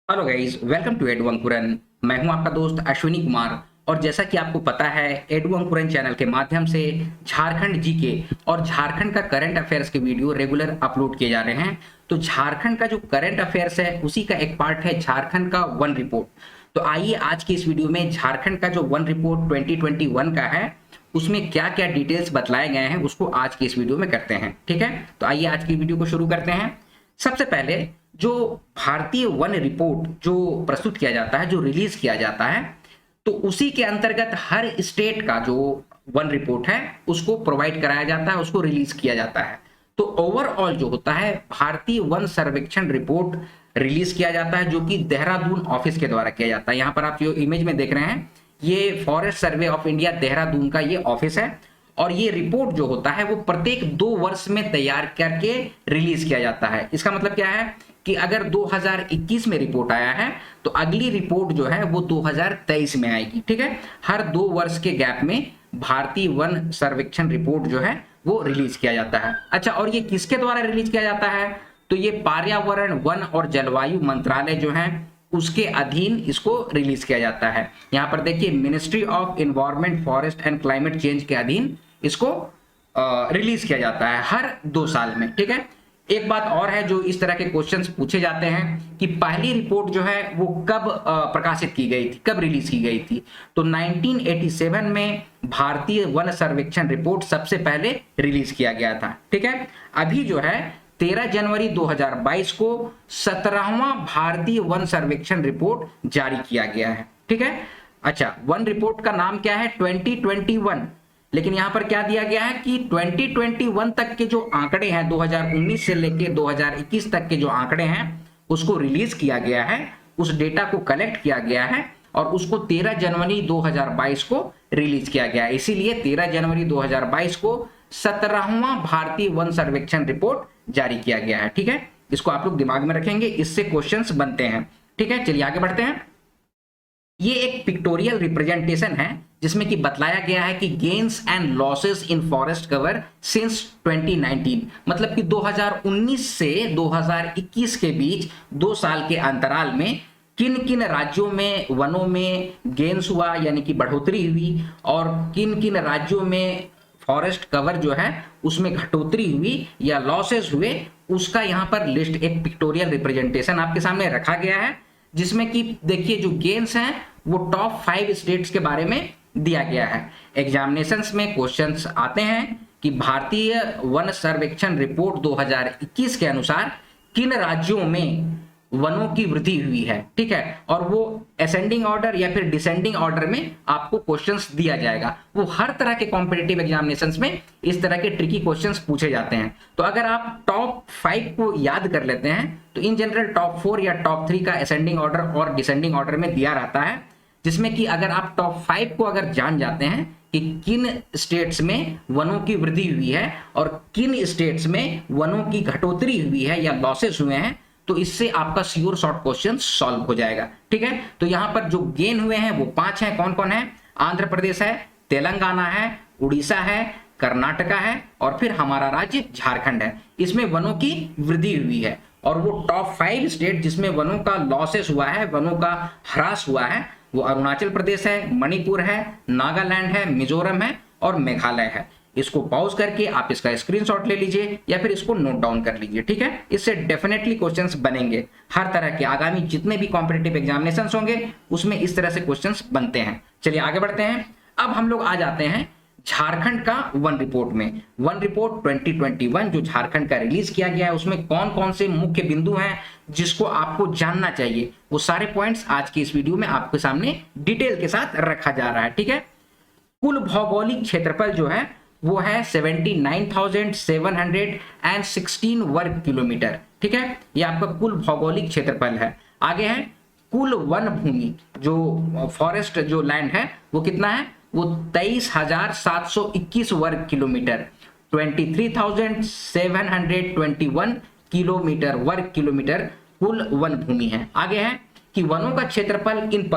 Hello guys, welcome to Edu Ankuran. मैं हूं आपका दोस्त अश्विनी कुमार। और जैसा कि आपको पता है, एडू अंकुरन चैनल के माध्यम से झारखंड जीके और झारखंड का करंट अफेयर्स के वीडियो रेगुलर अपलोड किए जा रहे हैं। तो झारखंड का जो करंट अफेयर्स है उसी का एक पार्ट है झारखंड का वन रिपोर्ट। तो आइए आज की इस वीडियो में झारखंड का जो वन रिपोर्ट 2021 का है उसमें क्या क्या डिटेल्स बतलाए गए हैं उसको आज की इस वीडियो में करते हैं। ठीक है, तो आइए आज की वीडियो को शुरू करते हैं। सबसे पहले जो भारतीय वन रिपोर्ट जो प्रस्तुत किया जाता है, जो रिलीज किया जाता है, तो उसी के अंतर्गत हर स्टेट का जो वन रिपोर्ट है उसको प्रोवाइड कराया जाता है, उसको रिलीज किया जाता है। तो ओवरऑल जो होता है भारतीय वन सर्वेक्षण रिपोर्ट रिलीज किया जाता है, जो कि देहरादून ऑफिस के द्वारा किया जाता है। यहाँ पर आप जो इमेज में देख रहे हैं ये forest survey of India Dehradun का ये ऑफिस है। और ये रिपोर्ट जो होता है वो प्रत्येक 2 वर्ष में तैयार करके रिलीज किया जाता है। इसका मतलब क्या है कि अगर 2021 में रिपोर्ट आया है तो अगली रिपोर्ट जो है वो 2023 में आएगी। ठीक है, हर 2 वर्ष के गैप में भारतीय वन सर्वेक्षण रिपोर्ट जो है वो रिलीज किया जाता है। अच्छा, और ये किसके द्वारा रिलीज किया जाता है? तो ये पर्यावरण, वन और जलवायु मंत्रालय जो है उसके अधीन इसको रिलीज किया जाता है। यहाँ पर देखिए, ministry of environment, forest and climate change के अधीन इसको रिलीज किया जाता है हर 2 साल में। ठीक है, एक बात और है जो इस तरह के क्वेश्चंस पूछे जाते हैं कि पहली रिपोर्ट जो है वो कब प्रकाशित की गई थी, कब रिलीज की गई थी? तो 1987 में भारतीय वन सर्वेक्षण रिपोर्ट सबसे पहले रिलीज किया गया था। ठीक है, अभी जो है 13 जनवरी 2022 को 17वां भारतीय वन सर्वेक्षण रिपोर्ट जारी किया गया है। ठीक है, अच्छा, वन रिपोर्ट का नाम क्या है? 2021। लेकिन यहां पर क्या दिया गया है कि 2021 तक के जो आंकड़े हैं, 2019 से लेकर 2021 तक के जो आंकड़े हैं उसको रिलीज किया गया है, उस डेटा को कलेक्ट किया गया है और उसको 13 जनवरी 2022 को रिलीज किया गया है। इसीलिए 13 जनवरी 2022 को 17वां भारतीय वन सर्वेक्षण रिपोर्ट जारी किया गया है। ठीक है, इसको आप लोग दिमाग में रखेंगे, इससे क्वेश्चंस बनते हैं। ठीक है, चलिए आगे बढ़ते हैं। ये एक पिक्टोरियल रिप्रेजेंटेशन है जिसमें कि बतलाया गया है कि gains and losses in forest cover since 2019, मतलब कि 2019 से 2021 के बीच 2 साल के अंतराल में किन किन राज्यों में वनों में गेन्स हुआ यानी कि बढ़ोतरी हुई और किन किन राज्यों में फॉरेस्ट कवर जो है उसमें घटोतरी हुई या लॉसेस हुए, उसका यहाँ पर लिस्ट, एक पिक्टोरियल रिप्रेजेंटेशन आपके सामने रखा गया है। जिसमें कि देखिए जो गेन्स हैं वो टॉप 5 स्टेट्स के बारे में दिया गया है। एग्जामिनेशंस में क्वेश्चंस आते हैं कि भारतीय वन सर्वेक्षण रिपोर्ट 2021 के अनुसार किन राज्यों में वनों की वृद्धि हुई है। ठीक है, और वो असेंडिंग ऑर्डर या फिर डिसेंडिंग ऑर्डर में आपको क्वेश्चंस दिया जाएगा। वो हर तरह के कॉम्पिटिटिव एग्जामिनेशंस में इस तरह के ट्रिकी क्वेश्चंस पूछे जाते हैं। तो अगर आप टॉप 5 को याद कर लेते हैं तो इन जनरल टॉप 4 या टॉप 3 का असेंडिंग ऑर्डर और डिसेंडिंग ऑर्डर में दिया रहता है, जिसमें कि अगर आप टॉप 5 को अगर जान जाते हैं कि किन स्टेट्स में वनों की वृद्धि हुई है और किन स्टेट्स में वनों की घटोतरी हुई है या लॉसेस हुए हैं, तो इससे आपका श्योर शॉर्ट क्वेश्चन सॉल्व हो जाएगा। ठीक है, तो यहां पर जो गेन हुए हैं वो 5 हैं। कौन कौन है? आंध्र प्रदेश है, तेलंगाना है, उड़ीसा है, कर्नाटका है और फिर हमारा राज्य झारखंड है। इसमें वनों की वृद्धि हुई है। और वो टॉप 5 स्टेट जिसमें वनों का लॉसेस हुआ है, वनों का ह्रास हुआ है, वो अरुणाचल प्रदेश है, मणिपुर है, नागालैंड है, मिजोरम है और मेघालय है। इसको पॉज करके आप इसका स्क्रीनशॉट ले लीजिए या फिर इसको नोट डाउन कर लीजिए। ठीक है, इससे डेफिनेटली क्वेश्चंस बनेंगे। हर तरह के आगामी जितने भी कॉम्पिटिटिव एग्जामिनेशंस होंगे उसमें इस तरह से क्वेश्चंस बनते हैं। चलिए आगे बढ़ते हैं। अब हम लोग आ जाते हैं झारखंड का वन रिपोर्ट में। वन रिपोर्ट 2021 जो झारखंड का रिलीज किया गया है उसमें कौन कौन से मुख्य बिंदु हैं जिसको आपको जानना चाहिए, वो सारे पॉइंट्स आज की इस वीडियो में आपके सामने डिटेल के साथ रखा जा रहा है। ठीक है, कुल भौगोलिक क्षेत्रफल जो है वो है 79,716 वर्ग किलोमीटर। ठीक है, ये आपका कुल भौगोलिक क्षेत्रफल है। आगे है कुल वन भूमि, जो फॉरेस्ट जो लैंड है वो कितना है? वो 23,721 वर्ग किलोमीटर, 23,721 किलोमीटर वर्ग किलोमीटर कुल वन भूमि है। आगे है कि वनों का क्षेत्रफल इन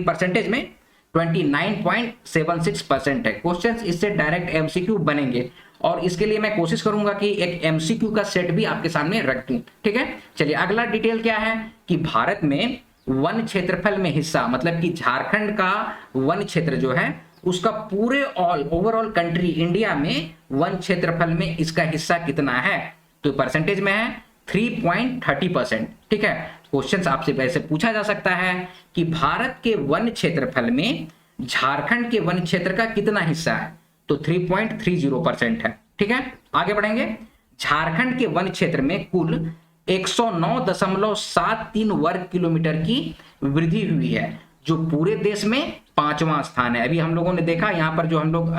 परसेंटेज में 29.76% है। क्वेश्चंस इससे डायरेक्ट एमसीक्यू बनेंगे और इसके लिए मैं कोशिश करूंगा कि एक एमसीक्यू का सेट भी आपके सामने रख दूं। ठीक है, चलिए अगला डिटेल क्या है कि भारत में वन क्षेत्रफल में हिस्सा, मतलब कि झारखंड का वन क्षेत्र जो है उसका पूरे ओवरऑल कंट्री इंडिया में वन क्षेत्रफल में इसका हिस्सा कितना है, तो परसेंटेज में है 3.30%। ठीक है, क्वेश्चन आपसे वैसे पूछा जा सकता है कि भारत के वन क्षेत्रफल में झारखंड के वन क्षेत्र का कितना हिस्सा है, तो 3.30% है। ठीक है, आगे बढ़ेंगे। झारखंड के वन क्षेत्र में कुल 109.73 वर्ग किलोमीटर की वृद्धि हुई है, जो पूरे देश में 5वां स्थान है। अभी हम लोगों ने देखा यहाँ पर जो हम लोग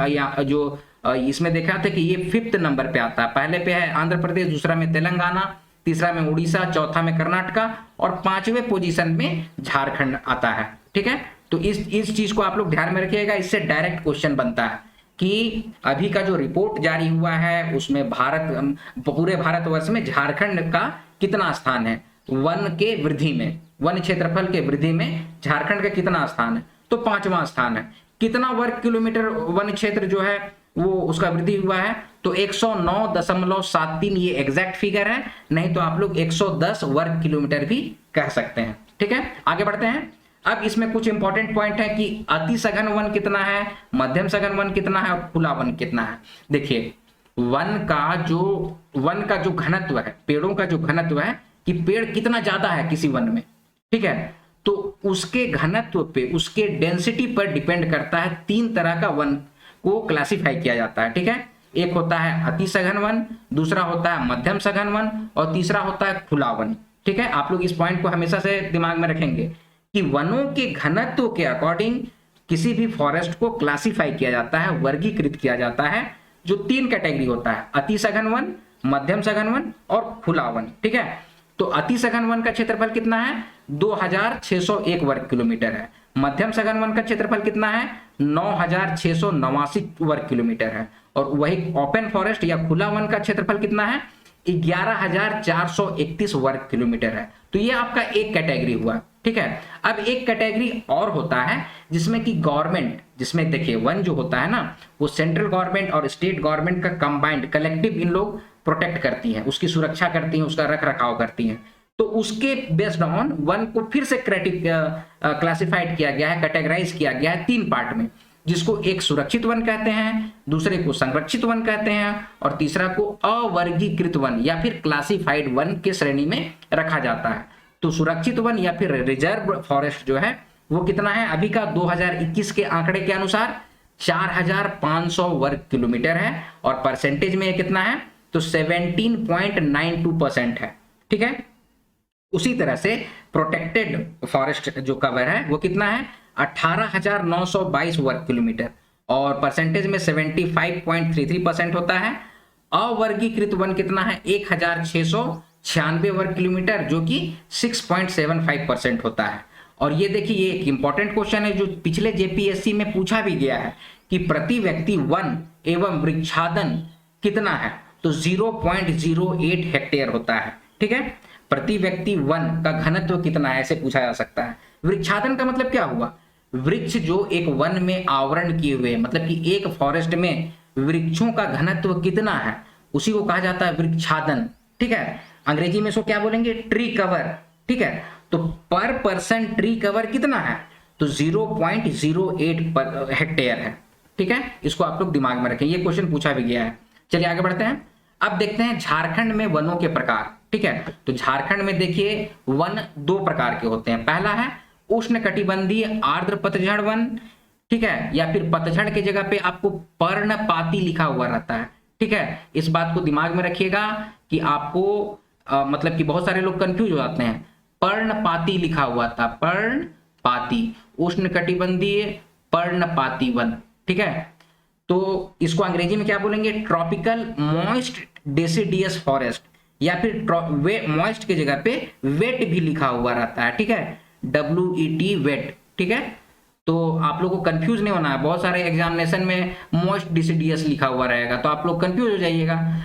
इसमें देखा था कि ये 5th नंबर पे आता है। पहले पे है आंध्र प्रदेश, दूसरा में तेलंगाना, तीसरा में उड़ीसा, चौथा में कर्नाटका और 5वें पोजीशन में झारखंड आता है। ठीक है, तो इस चीज को आप लोग ध्यान में रखिएगा, इससे डायरेक्ट क्वेश्चन बनता है कि अभी का जो रिपोर्ट जारी हुआ है उसमें पूरे भारतवर्ष में झारखंड का कितना स्थान है वन के वृद्धि में, वन क्षेत्रफल के वृद्धि में झारखंड का कितना स्थान है, तो 5वां स्थान है। कितना वर्ग किलोमीटर वन क्षेत्र जो है वो उसका वृद्धि हुआ है, तो 109.73 ये एग्जैक्ट फिगर है, नहीं तो आप लोग 110 वर्ग किलोमीटर भी कह सकते हैं। ठीक है, आगे बढ़ते हैं। अब इसमें कुछ इंपॉर्टेंट पॉइंट है कि अति सघन वन कितना है, मध्यम सघन वन कितना है और खुला वन कितना है। देखिए वन का जो घनत्व है, पेड़ों का जो घनत्व है कि पेड़ कितना ज्यादा है किसी वन में, ठीक है, तो उसके घनत्व पे, उसके डेंसिटी पर डिपेंड करता है। 3 तरह का वन को क्लासिफाई किया जाता है। ठीक है, एक होता है अति सघन वन, दूसरा होता है मध्यम सघन वन और तीसरा होता है खुला वन। ठीक है, आप लोग इस पॉइंट को हमेशा से दिमाग में रखेंगे कि वनों के घनत्व के अकॉर्डिंग किसी भी फॉरेस्ट को क्लासिफाई किया जाता है, वर्गीकृत किया जाता है, जो 3 कैटेगरी होता है, अति सघन वन, मध्यम सघन वन और खुला वन। ठीक है, तो अति सघन वन का क्षेत्रफल कितना है, 2601 वर्ग किलोमीटर है। मध्यम सघन वन का क्षेत्रफल कितना है, 9689 वर्ग किलोमीटर है। और वही ओपन फॉरेस्ट या खुला वन का क्षेत्रफल कितना है, 11431 वर्ग किलोमीटर है। तो ये आपका एक कैटेगरी हुआ। ठीक है, अब एक कैटेगरी और होता है जिसमें कि गवर्नमेंट, जिसमें देखिए वन जो होता है ना वो सेंट्रल गवर्नमेंट और स्टेट गवर्नमेंट का कंबाइंड कलेक्टिव इन लोग प्रोटेक्ट करती हैं, उसकी सुरक्षा करती हैं, उसका रख रखाव करती हैं। तो उसके बेस्ड ऑन वन को फिर से क्लासिफाइड किया गया है, कैटेगराइज किया गया है 3 पार्ट में, जिसको एक सुरक्षित वन कहते हैं, दूसरे को संरक्षित वन कहते हैं और तीसरा को अवर्गीकृत वन या फिर क्लासिफाइड वन के श्रेणी में रखा जाता है। तो सुरक्षित वन या फिर रिजर्व फॉरेस्ट जो है वो कितना है, अभी का 2021 के आंकड़े के अनुसार 4500 वर्ग किलोमीटर है और परसेंटेज में कितना है, तो 17.92% है। ठीक है, उसी तरह से प्रोटेक्टेड फॉरेस्ट जो कवर है वो कितना है, 18,922 वर्ग किलोमीटर और परसेंटेज में 75.33% होता है। अवर्गीकृत वन कितना है, 1696 वर्ग किलोमीटर, जो कि 6.75% होता है। और ये देखिए ये एक इंपॉर्टेंट क्वेश्चन है जो पिछले जेपीएससी में पूछा भी गया है कि प्रति व्यक्ति वन एवं वृक्षादन कितना है, तो 0.08 हेक्टेयर होता है। ठीक है, प्रति व्यक्ति वन का घनत्व कितना है ऐसे पूछा जा सकता है। वृक्षादन का मतलब क्या हुआ, वृक्ष जो एक वन में आवरण किए हुए, मतलब कि एक फॉरेस्ट में वृक्षों का घनत्व कितना है उसी को कहा जाता है वृक्षादन। ठीक है, अंग्रेजी में इसको क्या बोलेंगे, ट्री कवर। ठीक है, तो पर पर्सन ट्री कवर कितना है, तो 0.08 हेक्टेयर है। ठीक है, इसको आप लोग दिमाग में रखें, ये क्वेश्चन पूछा भी गया है। चलिए आगे बढ़ते हैं। अब देखते हैं झारखंड में वनों के प्रकार। ठीक है, तो झारखंड में देखिए वन 2 प्रकार के होते हैं। पहला है उष्णकटिबंधीय आर्द्र पतझड़ वन, ठीक है, या फिर पतझड़ की जगह पे आपको पर्णपाती लिखा हुआ रहता है। ठीक है, इस बात को दिमाग में रखिएगा कि आपको मतलब कि बहुत सारे लोग कंफ्यूज हो जाते हैं, पर्णपाती लिखा हुआ था, पर्णपाती, उष्णकटिबंधीय पर्णपाती वन। ठीक है, तो इसको अंग्रेजी में क्या बोलेंगे, ट्रॉपिकल मॉइस्ट डेसिडियस फॉरेस्ट, या फिर मॉइस्ट की जगह पे वेट भी लिखा हुआ रहता है। ठीक है, WET वेट। ठीक है, तो आप लोगों को कंफ्यूज नहीं होना है, बहुत सारे एग्जामिनेशन में मॉइस्ट डिसिडियस लिखा हुआ रहेगा तो आप लोग कंफ्यूज हो जाइएगा।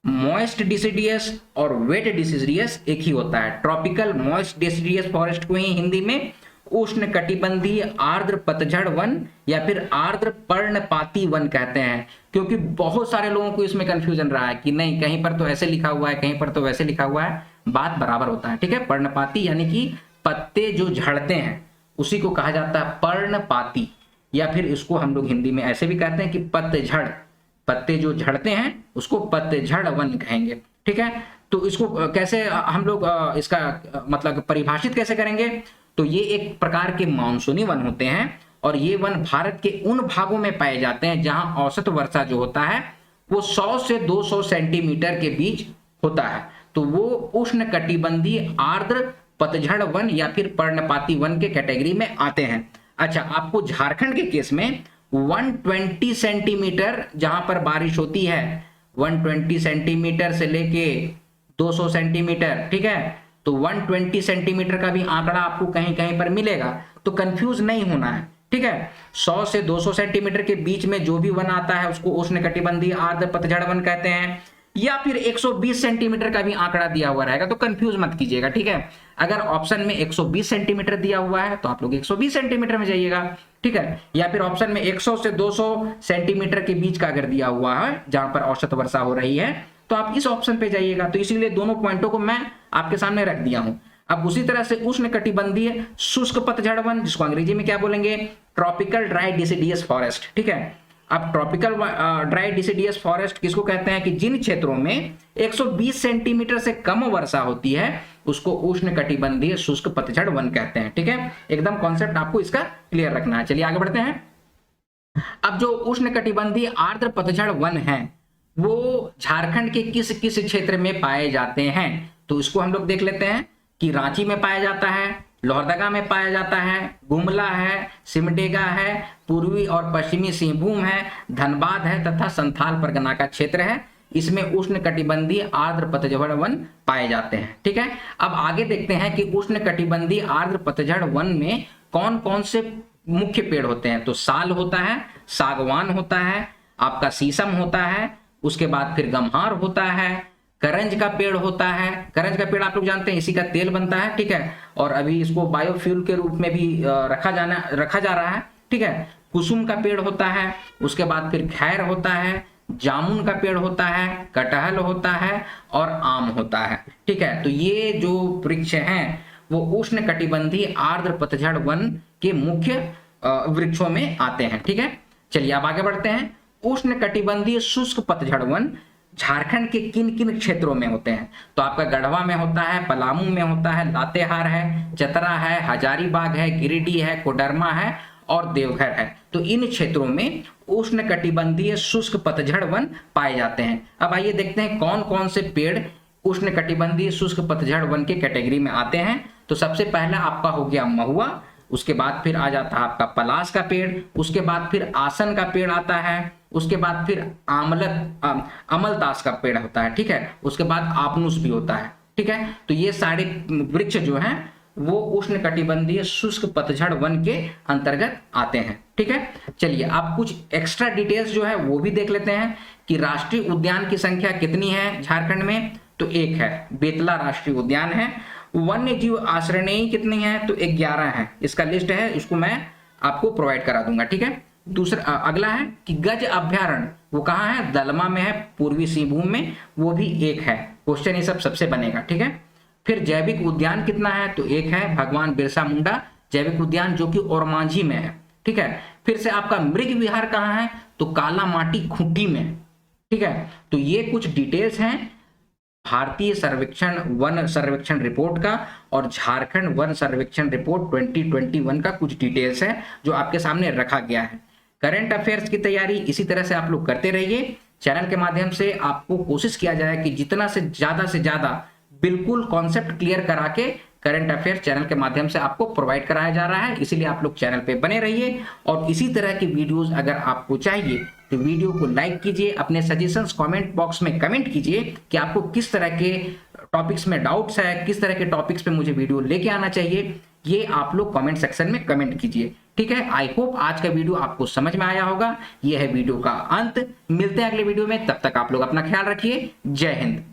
मॉइस्ट डिसिडियस और वेट डिसिडियस एक ही होता है। ट्रॉपिकल मॉइस्ट डिसिडियस फॉरेस्ट को ही हिंदी में उष्ण कटिबंधीय आर्द्र पतझड़ वन या फिर आर्द्र पर्णपाती वन कहते हैं, क्योंकि बहुत सारे लोगों को इसमें कंफ्यूजन रहा है कि नहीं कहीं पर तो ऐसे लिखा हुआ है, कहीं पर तो वैसे लिखा हुआ है, बात बराबर होता है। ठीक है, पर्णपाती यानी कि पत्ते जो झड़ते हैं उसी को कहा जाता है पर्णपाती, या फिर इसको हम लोग हिंदी में ऐसे भी कहते हैं कि पतझड़, पत्ते जो झड़ते हैं उसको पतझड़ वन कहेंगे। ठीक है, तो इसको कैसे हम लोग इसका मतलब परिभाषित कैसे करेंगे, तो ये एक प्रकार के मानसूनी वन होते हैं और ये वन भारत के उन भागों में पाए जाते हैं जहां औसत वर्षा जो होता है वो 100 से 200 सेंटीमीटर के बीच होता है, तो वो उष्ण कटिबंधीय आर्द्र पतझड़ वन या फिर पर्णपाती वन के कैटेगरी में आते हैं। अच्छा, आपको झारखंड के केस में 120 सेंटीमीटर जहां पर बारिश होती है, 120 सेंटीमीटर से लेके 200 सेंटीमीटर, ठीक है, तो 120 सेंटीमीटर का भी आंकड़ा आपको कहीं कहीं पर मिलेगा, तो कंफ्यूज नहीं होना है। ठीक है, 100 से 200 सेंटीमीटर के बीच में जो भी वन आता है उसको उष्णकटिबंधीय आर्द्र पतझड़ वन कहते हैं, या फिर 120 सेंटीमीटर का भी आंकड़ा दिया हुआ रहेगा तो कंफ्यूज मत कीजिएगा। ठीक है, अगर ऑप्शन में 120 सेंटीमीटर दिया हुआ है तो आप लोग 120 सेंटीमीटर में जाइएगा। ठीक है, या फिर ऑप्शन में 100 से 200 सेंटीमीटर के बीच का अगर दिया हुआ है जहां पर औसत वर्षा हो रही है तो आप इस ऑप्शन पे जाइएगा। तो इसीलिए दोनों पॉइंटों को मैं आपके सामने रख दिया हूं। अब उसी तरह से उष्णकटिबंधीय शुष्क पतझड़ वन, जिसको अंग्रेजी में क्या बोलेंगे, ट्रॉपिकल ड्राई डिसिडियस फॉरेस्ट। ठीक है, अब ट्रॉपिकल ड्राई डिसिडियस फॉरेस्ट किसको कहते हैं कि जिन क्षेत्रों में 120 सेंटीमीटर से कम वर्षा होती है उसको उष्णकटिबंधीय शुष्क पतझड़ वन कहते हैं। ठीक है, एकदम कॉन्सेप्ट आपको इसका क्लियर रखना है। चलिए आगे बढ़ते हैं। अब जो उष्णकटिबंधीय आर्द्र पतझड़ वन है वो झारखंड के किस किस क्षेत्र में पाए जाते हैं, तो इसको हम लोग देख लेते हैं कि रांची में पाया जाता है, लोहरदगा में पाया जाता है, गुमला है, सिमडेगा है, पूर्वी और पश्चिमी सिंहभूम है, धनबाद है तथा संथाल परगना का क्षेत्र है। इसमें उष्णकटिबंधीय आर्द्र पतझड़ वन पाए जाते हैं। ठीक है, अब आगे देखते हैं कि उष्णकटिबंधीय आर्द्र पतझड़ वन में कौन कौन से मुख्य पेड़ होते हैं, तो साल होता है, सागवान होता है, आपका शीशम होता है, उसके बाद फिर गम्हार होता है, करंज का पेड़ होता है। करंज का पेड़ आप लोग जानते हैं इसी का तेल बनता है। ठीक है, और अभी इसको बायोफ्यूल के रूप में भी रखा जा रहा है। ठीक है, कुसुम का पेड़ होता है, उसके बाद फिर खैर होता है, जामुन का पेड़ होता है, कटहल होता है और आम होता है। ठीक है, तो ये जो वृक्ष हैं वो उष्णकटिबंधीय आर्द्र पतझड़ वन के मुख्य वृक्षों में आते हैं। ठीक है, चलिए अब आगे बढ़ते हैं। उष्णकटिबंधीय शुष्क पतझड़ वन झारखंड के किन किन क्षेत्रों में होते हैं, तो आपका गढ़वा में होता है, पलामू में होता है, लातेहार है, चतरा है, हजारीबाग है, गिरिडीह है, कोडरमा है और देवघर है। तो इन क्षेत्रों में उष्णकटिबंधीय शुष्क पतझड़ वन पाए जाते हैं। अब आइए देखते हैं कौन कौन से पेड़ उष्णकटिबंधीय शुष्क पतझड़ वन के कैटेगरी में आते हैं। तो सबसे पहला आपका हो गया महुआ, उसके बाद फिर आ जाता है आपका पलाश का पेड़, उसके बाद फिर आसन का पेड़ आता है, उसके बाद फिर अमलतास का पेड़ होता है। ठीक है, उसके बाद आपनुस भी होता है। ठीक है, तो ये सारे वृक्ष जो हैं वो उष्णकटिबंधीय शुष्क पतझड़ वन के अंतर्गत आते हैं। ठीक है, चलिए आप कुछ एक्स्ट्रा डिटेल्स जो है वो भी देख लेते हैं कि राष्ट्रीय उद्यान की संख्या कितनी है झारखंड में, तो एक है, बेतला राष्ट्रीय उद्यान है। वन्य जीव आश्रयणी कितनी है, तो 11 है। इसका लिस्ट है, इसको मैं आपको प्रोवाइड करा दूंगा। ठीक है, दूसरा अगला है कि गज अभ्यारण्य वो कहाँ है, दलमा में है, पूर्वी सिंहभूम में, वो भी एक है। क्वेश्चन ये सब सबसे बनेगा। ठीक है, फिर जैविक उद्यान कितना है, तो एक है, भगवान बिरसा मुंडा जैविक उद्यान जो कि ओरमांझी में है। ठीक है, फिर से आपका मृग विहार कहाँ है, तो काला माटी खूंटी में। ठीक है, तो ये कुछ डिटेल्स हैं भारतीय वन सर्वेक्षण रिपोर्ट का और झारखंड वन सर्वेक्षण रिपोर्ट 2021 का कुछ डिटेल्स है जो आपके सामने रखा गया है। करंट अफेयर्स की तैयारी इसी तरह से आप लोग करते रहिए। चैनल के माध्यम से आपको कोशिश किया जाए कि जितना से ज्यादा बिल्कुल कॉन्सेप्ट क्लियर करा के करंट अफेयर चैनल के माध्यम से आपको प्रोवाइड कराया जा रहा है। इसीलिए आप लोग चैनल पे बने रहिए और इसी तरह की वीडियोस अगर आपको चाहिए तो वीडियो को लाइक कीजिए, अपने सजेशंस कमेंट बॉक्स में कमेंट कीजिए कि आपको किस तरह के टॉपिक्स में डाउट्स है, किस तरह के टॉपिक्स पे मुझे वीडियो लेके आना चाहिए, ये आप लोग कमेंट सेक्शन में कमेंट कीजिए। ठीक है, आई होप आज का वीडियो आपको समझ में आया होगा। यह है वीडियो का अंत, मिलते हैं अगले वीडियो में, तब तक आप लोग अपना ख्याल रखिए। जय हिंद।